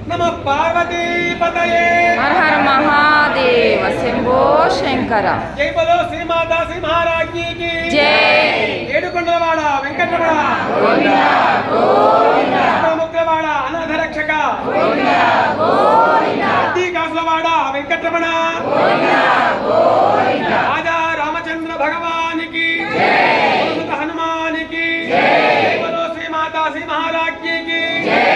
नमः पार्वती पतये हर हर महादेव शंभो शंकर जय बोलो श्री माता श्री महाराज्ञी की जय ఏడుకొండలవాడ వెంకటరమణ गोविंदा गोविंदा ముగ్గులవాడ అనాథ రక్షక गोविंदा गोविंदा కాసులవాడ వెంకటరమణ गोविंदा गोविंदा राजा रामचंद्र भगवान की जय हनुमान की जय जय बोलो श्री माता श्री महाराज्ञी की जय